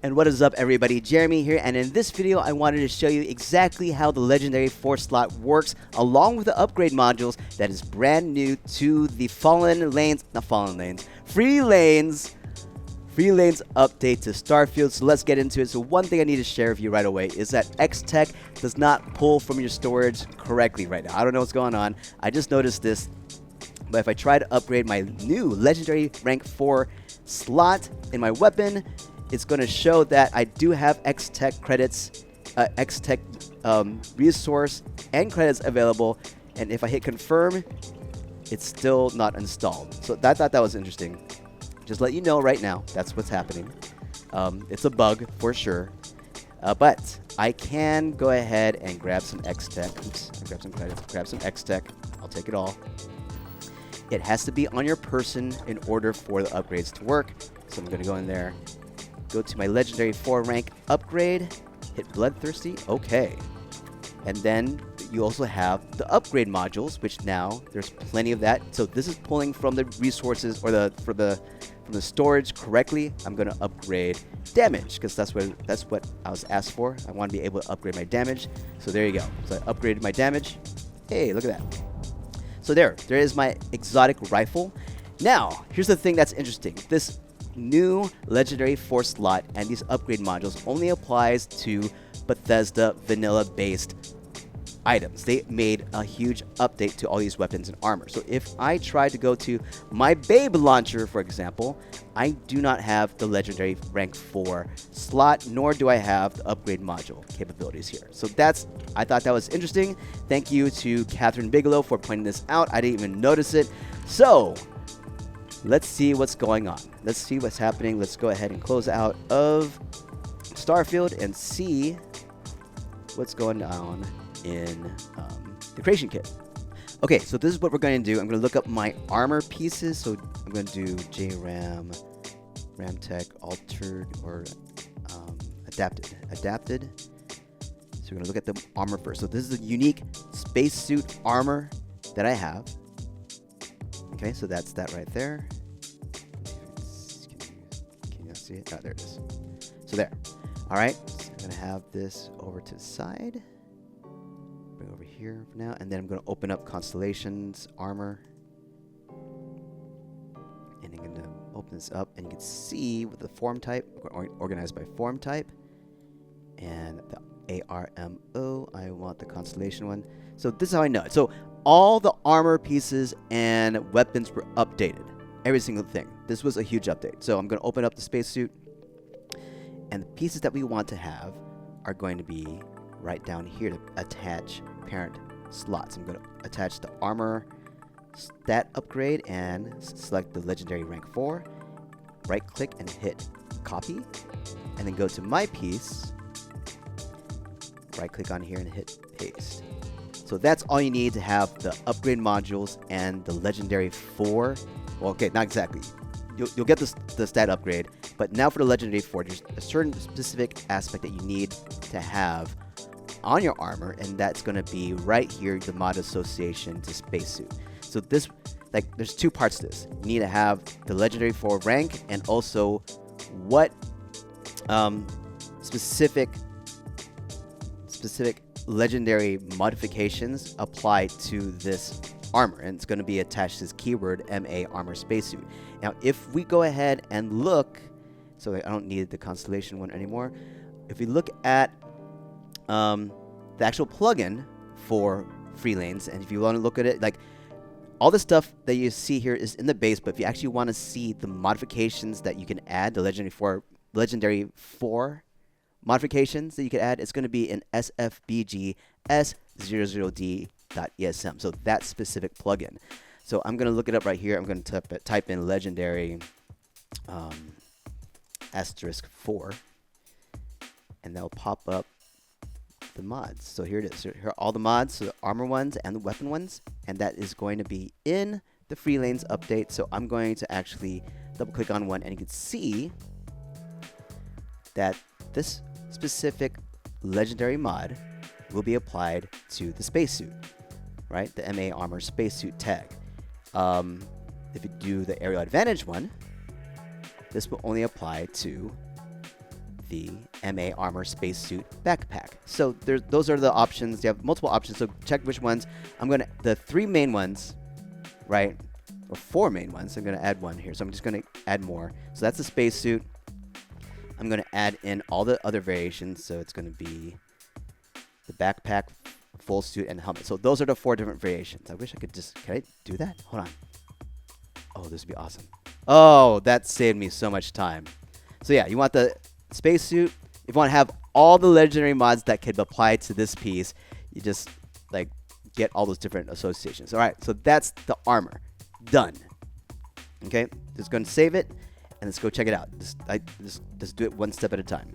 And what is up, everybody? Jeremy here, and in this video I wanted to show you exactly how the legendary 4 slot works along with the upgrade modules that is brand new to the Free Lanes update to Starfield. So let's get into it. So one thing I need to share with you right away is that X-Tech does not pull from your storage correctly right now. I don't know what's going on. I just noticed this. But if I try to upgrade my new legendary rank 4 slot in my weapon, it's going to show that I do have X-Tech credits, X-Tech resource and credits available. And if I hit confirm, it's still not installed. So I thought that was interesting. Just let you know right now, that's what's happening. It's a bug for sure. But I can go ahead and grab some X-Tech. Oops, grab some credits, grab some X-Tech. I'll take it all. It has to be on your person in order for the upgrades to work. So I'm going to go in there, go to my legendary 4 rank upgrade, hit bloodthirsty, okay. And then you also have the upgrade modules, which now there's plenty of that. So this is pulling from the resources or from the storage correctly. I'm going to upgrade damage because that's what I was asked for. I want to be able to upgrade my damage. So there you go. So I upgraded my damage. Hey, look at that. So there is my exotic rifle. Now, here's the thing that's interesting. This new legendary 4 slot and these upgrade modules only applies to Bethesda vanilla based items. They made a huge update to all these weapons and armor. So if I try to go to my Babe launcher, for example, I do not have the legendary rank 4 slot, nor do I have the upgrade module capabilities here. So I thought that was interesting. Thank you to Catherine Bigelow for pointing this out. I didn't even notice it. So let's see what's going on. Let's see what's happening. Let's go ahead and close out of Starfield and see what's going on in the creation kit. Okay, so this is what we're going to do. I'm going to look up my armor pieces. So I'm going to do JRAM, Ramtech, altered, or adapted. So we're going to look at the armor first. So this is a unique spacesuit armor that I have. Okay, so that's that right there. Can you not see it? Oh, there it is. So there. All right, so I'm going to have this over to the side. Bring over here for now, and then I'm going to open up Constellations armor, and I'm going to open this up, and you can see with the form type, organized by form type, and the ARMO. I want the Constellation one. So this is how I know it. So all the armor pieces and weapons were updated, every single thing. This was a huge update. So I'm going to open up the spacesuit, and the pieces that we want to have are going to be right down here to attach parent slots. I'm going to attach the armor stat upgrade and select the legendary rank 4. Right click and hit copy, and then go to my piece. Right click on here and hit paste. So that's all you need to have the upgrade modules and the legendary 4. Well, okay, not exactly. You'll get the stat upgrade, but now for the legendary 4, there's a certain specific aspect that you need to have on your armor, and that's going to be right here, the mod association to spacesuit. So this, there's two parts to this. You need to have the legendary 4 rank, and also what specific legendary modifications apply to this armor, and it's going to be attached to this keyword MA armor spacesuit. Now, if we go ahead and look, so I don't need the Constellation one anymore. If we look at the actual plugin for Free Lanes, and if you want to look at it, all the stuff that you see here is in the base, but if you actually want to see the modifications that you can add, the legendary 4 modifications that you can add, it's going to be in SFBG S00D.esm. So that specific plugin. So I'm going to look it up right here. I'm going to type in legendary *4, and that'll pop up the mods. So here it is. So here are all the mods, so the armor ones and the weapon ones, and that is going to be in the Free Lanes update. So I'm going to actually double click on one, and you can see that this specific legendary mod will be applied to the spacesuit, right? The MA armor spacesuit tag. If you do the aerial advantage one, this will only apply to the MA Armor Spacesuit Backpack. So those are the options. You have multiple options, so check which ones. The 3 main ones, right, or 4 main ones. I'm gonna add one here, so I'm just gonna add more. So that's the spacesuit. I'm gonna add in all the other variations, so it's gonna be the backpack, full suit, and the helmet. So those are the 4 different variations. I wish I could can I do that? Hold on. Oh, this would be awesome. Oh, that saved me so much time. So yeah, you want the spacesuit. If you want to have all the legendary mods that can apply to this piece, you just like get all those different associations. All right, so that's the armor. Done. Okay, just going to save it, and let's go check it out. Just do it one step at a time.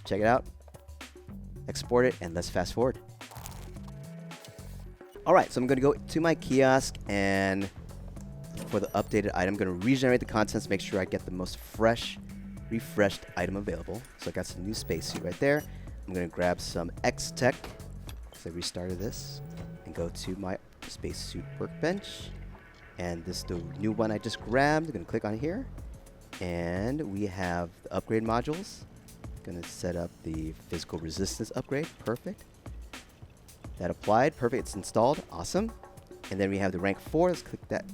Check it out. Export it, and let's fast forward. All right, so I'm going to go to my kiosk, and for the updated item, I'm going to regenerate the contents, make sure I get the most refreshed item available. So I got some new spacesuit right there. I'm going to grab some X-Tech, because I restarted this, and go to my spacesuit workbench. And this is the new one I just grabbed. I'm going to click on here. And we have the upgrade modules. Going to set up the physical resistance upgrade. Perfect. That applied. Perfect. It's installed. Awesome. And then we have the rank 4. Let's click that.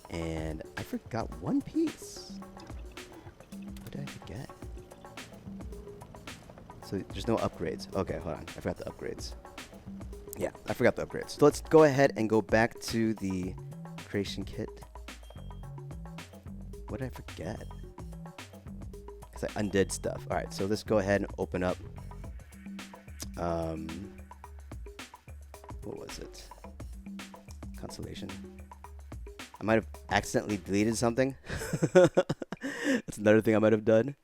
And I forgot one piece. What did I forget? So there's no upgrades. Okay, hold on. I forgot the upgrades. Yeah, I forgot the upgrades. So let's go ahead and go back to the creation kit. What did I forget? Because I undid stuff. All right, so let's go ahead and open up. What was it? Constellation. I might have accidentally deleted something. That's another thing I might have done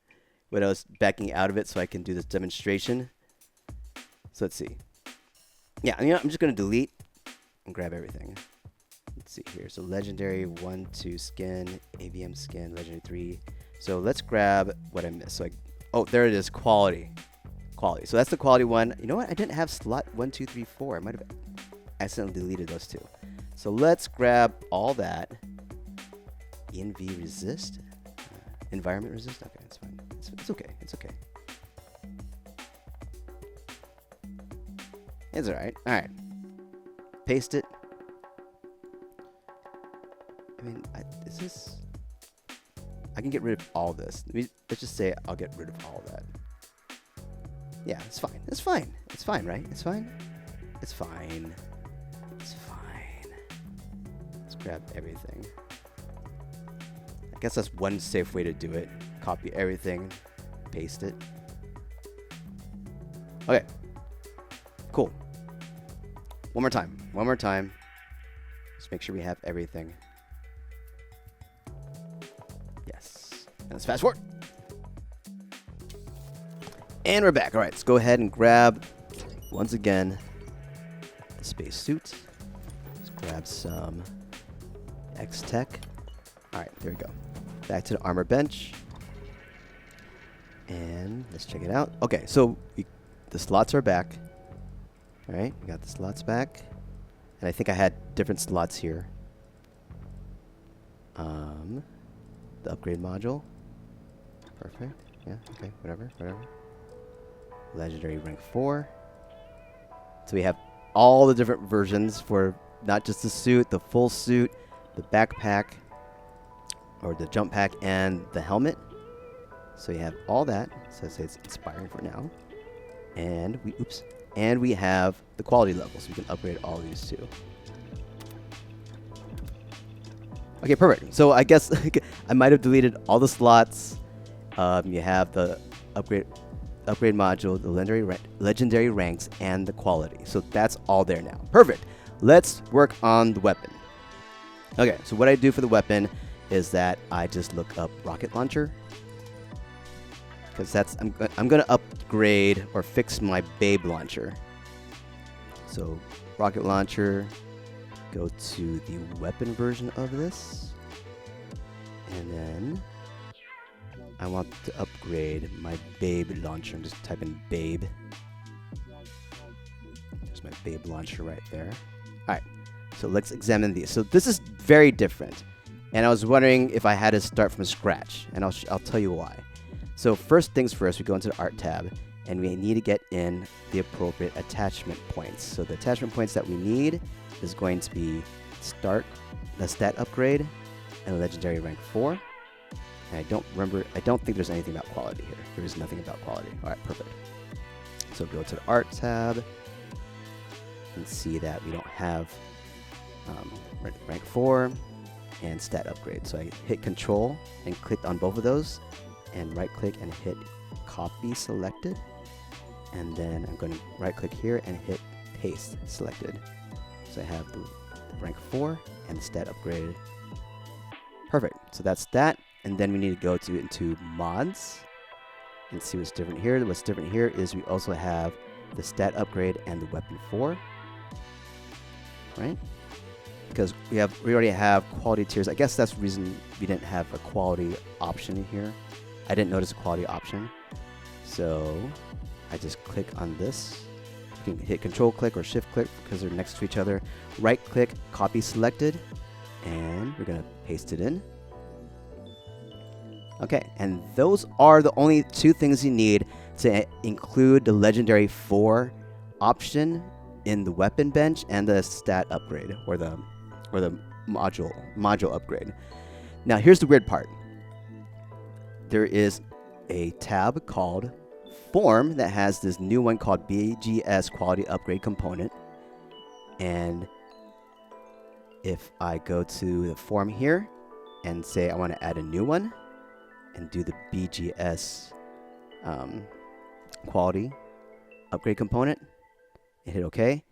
when I was backing out of it so I can do this demonstration. So let's see. Yeah, I'm just going to delete and grab everything. Let's see here. So legendary 1, 2 skin, AVM skin, legendary 3. So let's grab what I missed. So oh, there it is. Quality. So that's the quality one. You know what? I didn't have slot 1, 2, 3, 4. I might have accidentally deleted those 2. So let's grab all that. ENV resist? Environment resist? Okay, it's fine. It's okay. It's okay. It's alright. Alright. Paste it. I mean, is this... I can get rid of all this. Let's just say I'll get rid of all that. Yeah, it's fine. It's fine. It's fine, right? It's fine? It's fine. It's fine. Let's grab everything. I guess that's one safe way to do it. Copy everything. Paste it. Okay. Cool. One more time. One more time. Let's make sure we have everything. Yes. And let's fast forward. And we're back. All right, let's go ahead and grab, once again, the spacesuit. Let's grab some X-Tech. All right, there we go. Back to the armor bench. And let's check it out. Okay, so the slots are back. All right, we got the slots back. And I think I had different slots here. The upgrade module. Perfect. Yeah, okay, whatever. Legendary rank 4. So we have all the different versions for not just the suit, the full suit, the backpack, or the jump pack, and the helmet. So you have all that. So it's inspiring for now. And we have the quality levels. We can upgrade all these too. Okay, perfect. So I guess I might have deleted all the slots. You have the upgrade module, the legendary ranks, and the quality. So that's all there now. Perfect. Let's work on the weapon. Okay, so what I do for the weapon is that I just look up rocket launcher, because I'm gonna upgrade or fix my Babe launcher. So rocket launcher, go to the weapon version of this, and then I want to upgrade my Babe launcher. I'm just typing Babe. There's my Babe launcher right there. All right, so let's examine these. So this is very different, and I was wondering if I had to start from scratch, and I'll tell you why. So first things first, we go into the art tab and we need to get in the appropriate attachment points. So the attachment points that we need is going to be the stat upgrade and legendary rank 4. And I don't think there's anything about quality here. There is nothing about quality. All right, perfect. So go to the art tab and see that we don't have rank 4 and stat upgrade. So I hit control and clicked on both of those and right click and hit copy selected. And then I'm going to right click here and hit paste selected. So I have the rank 4 and the stat upgrade. Perfect. So that's that. And then we need to go into mods and see what's different here. What's different here is we also have the stat upgrade and the weapon 4. Right? Because we already have quality tiers. I guess that's the reason we didn't have a quality option in here. I didn't notice a quality option. So I just click on this. You can hit control click or shift click because they're next to each other. Right click, copy selected, and we're gonna paste it in. Okay, and those are the only two things you need to include the legendary 4 option in the weapon bench and the stat upgrade or the module upgrade. Now here's the weird part. There is a tab called Form that has this new one called BGS Quality Upgrade Component. And if I go to the form here and say I want to add a new one and do the BGS Quality Upgrade Component and hit OK, it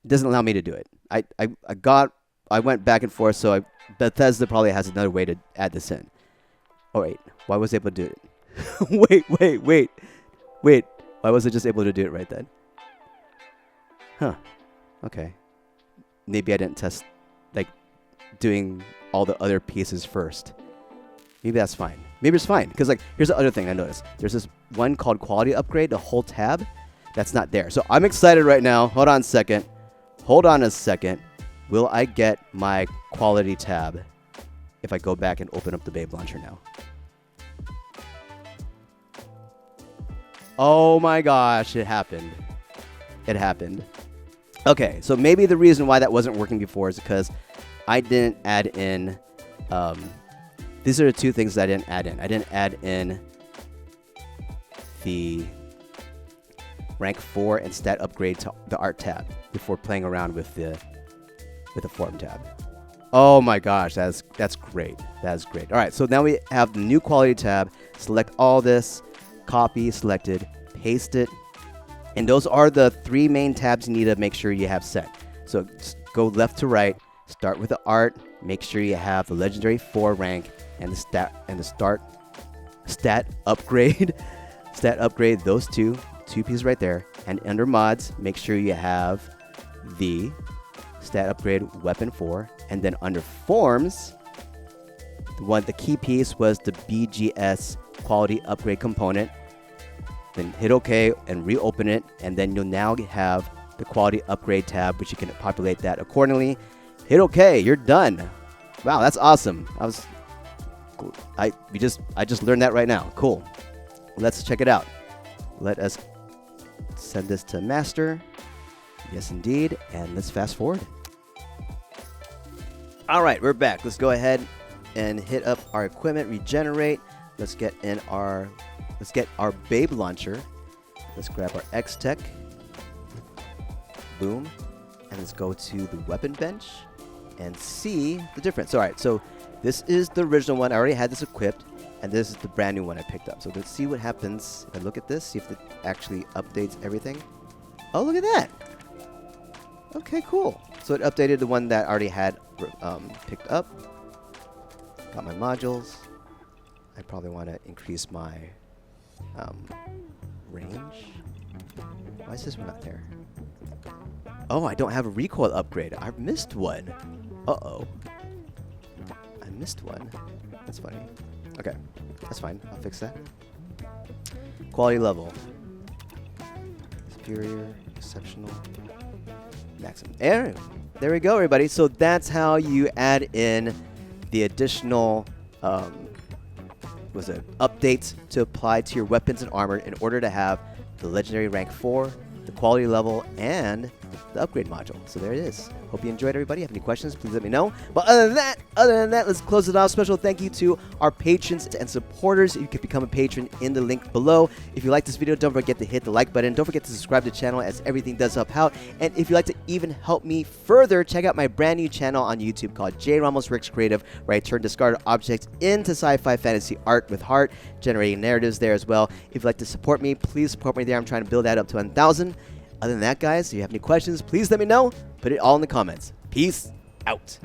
doesn't allow me to do it. I went back and forth, so Bethesda probably has another way to add this in. Oh wait, why was I able to do it? Wait, why was I just able to do it right then? Huh, okay. Maybe I didn't test, like, doing all the other pieces first. Maybe that's fine. Maybe it's fine, because, like, here's the other thing I noticed. There's this one called Quality Upgrade, the whole tab, that's not there. So I'm excited right now. Hold on a second. Will I get my quality tab if I go back and open up the Babe Launcher now? Oh my gosh, it happened. It happened. Okay, so maybe the reason why that wasn't working before is because I didn't add in... these are the two things that I didn't add in. I didn't add in the rank 4 and stat upgrade to the art tab before playing around with the form tab. Oh my gosh, that's great. That is great. All right, so now we have the new quality tab. Select all this, copy, selected, paste it. And those are the 3 main tabs you need to make sure you have set. So just go left to right, start with the art, make sure you have the legendary 4 rank and the stat upgrade. Stat upgrade, those two pieces right there. And under mods, make sure you have the stat upgrade weapon 4. And then under forms, the key piece was the BGS quality upgrade component. Then hit OK and reopen it, and then you'll now have the quality upgrade tab, which you can populate that accordingly. Hit OK, you're done. Wow, that's awesome. I just learned that right now. Cool. Let's check it out. Let us send this to master. Yes, indeed. And let's fast forward. All right, we're back. Let's go ahead and hit up our equipment, regenerate. Let's get our Babe Launcher. Let's grab our X-Tech. Boom. And let's go to the weapon bench and see the difference. All right, so this is the original one. I already had this equipped, and this is the brand new one I picked up. So let's see what happens if I look at this, see if it actually updates everything. Oh, look at that. Okay, cool. So it updated the one that I already had picked up. Got my modules. I probably want to increase my range. Why is this one not there? Oh, I don't have a recoil upgrade. I missed one. Uh-oh. I missed one. That's funny. Okay, that's fine. I'll fix that. Quality level. Superior, exceptional, maximum. There we go, everybody. So that's how you add in the additional was it updates to apply to your weapons and armor in order to have the legendary rank 4, the quality level, and the upgrade module. So there it is. Hope you enjoyed, everybody. Have any questions, please let me know. But other than that, let's close it off. Special thank you to our patrons and supporters. You can become a patron in the link below. If you like this video, don't forget to hit the like button. Don't forget to subscribe to the channel, as everything does help out. And if you'd like to even help me further, check out my brand new channel on YouTube called J. Ramos Ricks Creative, where I turn discarded objects into sci-fi fantasy art with heart, generating narratives there as well. If you'd like to support me, please support me there. I'm trying to build that up to 1,000. Other than that, guys, if you have any questions, please let me know. Put it all in the comments. Peace out.